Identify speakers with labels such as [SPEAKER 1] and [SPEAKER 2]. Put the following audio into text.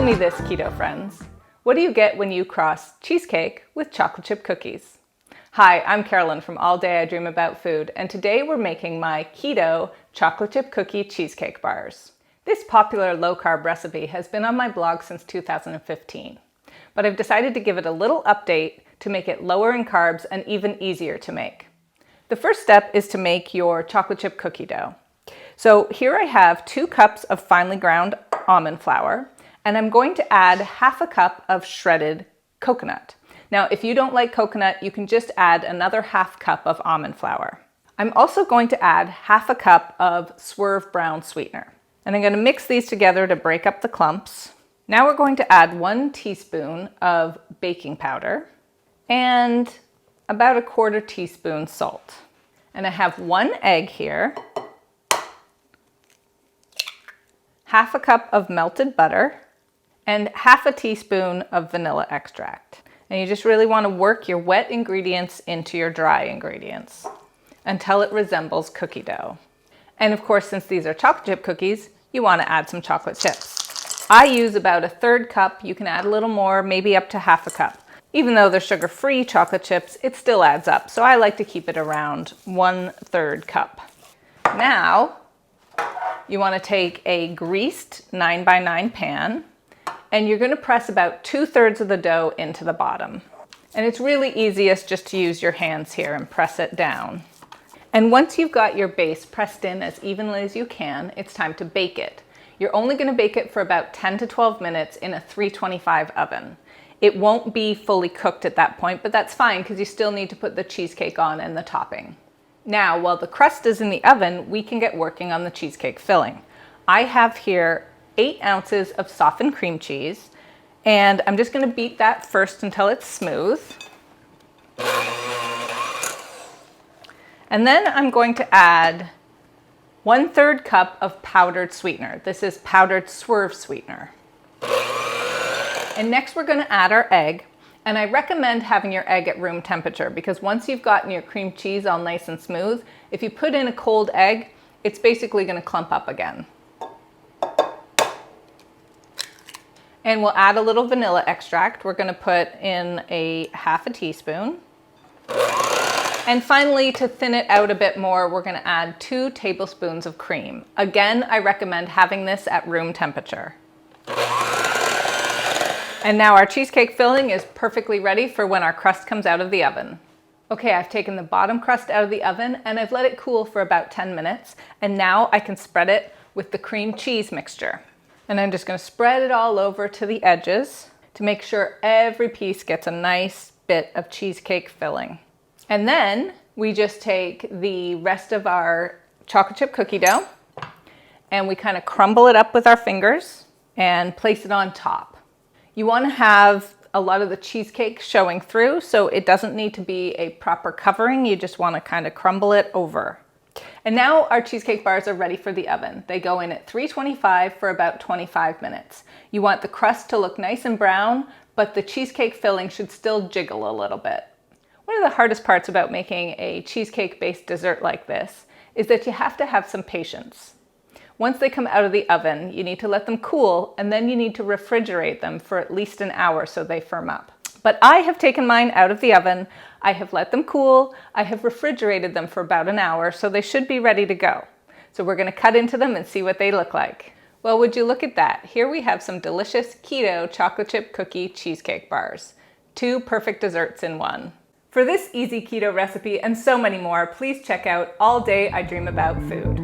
[SPEAKER 1] me this, keto friends. What do you get when you cross cheesecake with chocolate chip cookies? Hi, I'm Carolyn from All Day I Dream About Food, and today we're making my keto chocolate chip cookie cheesecake bars. This popular low-carb recipe has been on my blog since 2015, but I've decided to give it a little update to make it lower in carbs and even easier to make. The first step is to make your chocolate chip cookie dough. So here I have 2 cups of finely ground almond flour, and I'm going to add half a cup of shredded coconut. Now, if you don't like coconut, you can just add another half cup of almond flour. I'm also going to add half a cup of Swerve brown sweetener. And I'm going to mix these together to break up the clumps. Now we're going to add 1 teaspoon of baking powder and about 1/4 teaspoon salt. And I have 1 egg here, half a cup of melted butter, and half a teaspoon of vanilla extract. And you just really want to work your wet ingredients into your dry ingredients until it resembles cookie dough. And of course, since these are chocolate chip cookies, you want to add some chocolate chips. I use about 1/3 cup. You can add a little more, maybe up to half a cup. Even though they're sugar-free chocolate chips, it still adds up. So I like to keep it around 1/3 cup. Now, you want to take a greased 9x9 pan, and you're going to press about 2/3 of the dough into the bottom. And it's really easiest just to use your hands here and press it down. And once you've got your base pressed in as evenly as you can, it's time to bake it. You're only going to bake it for about 10 to 12 minutes in a 325 oven. It won't be fully cooked at that point, but that's fine because you still need to put the cheesecake on and the topping. Now, while the crust is in the oven, we can get working on the cheesecake filling. I have here 8 ounces of softened cream cheese, and I'm just going to beat that first until it's smooth. And then I'm going to add 1/3 cup of powdered sweetener. This is powdered Swerve sweetener. And next we're going to add our egg. And I recommend having your egg at room temperature because once you've gotten your cream cheese all nice and smooth, if you put in a cold egg, it's basically going to clump up again. And we'll add a little vanilla extract. We're going to put in a half a teaspoon. And finally, to thin it out a bit more, we're going to add 2 tablespoons of cream. Again, I recommend having this at room temperature. And now our cheesecake filling is perfectly ready for when our crust comes out of the oven. Okay, I've taken the bottom crust out of the oven and I've let it cool for about 10 minutes. And now I can spread it with the cream cheese mixture. And I'm just going to spread it all over to the edges to make sure every piece gets a nice bit of cheesecake filling. And then we just take the rest of our chocolate chip cookie dough and we kind of crumble it up with our fingers and place it on top. You want to have a lot of the cheesecake showing through, so it doesn't need to be a proper covering. You just want to kind of crumble it over. And now our cheesecake bars are ready for the oven. They go in at 325 for about 25 minutes. You want the crust to look nice and brown, but the cheesecake filling should still jiggle a little bit. One of the hardest parts about making a cheesecake-based dessert like this is that you have to have some patience. Once they come out of the oven, you need to let them cool, and then you need to refrigerate them for at least an hour so they firm up. But I have taken mine out of the oven, I have let them cool, I have refrigerated them for about an hour, so they should be ready to go. So we're going to cut into them and see what they look like. Well, would you look at that? Here we have some delicious keto chocolate chip cookie cheesecake bars. 2 perfect desserts in one. For this easy keto recipe and so many more, please check out All Day I Dream About Food.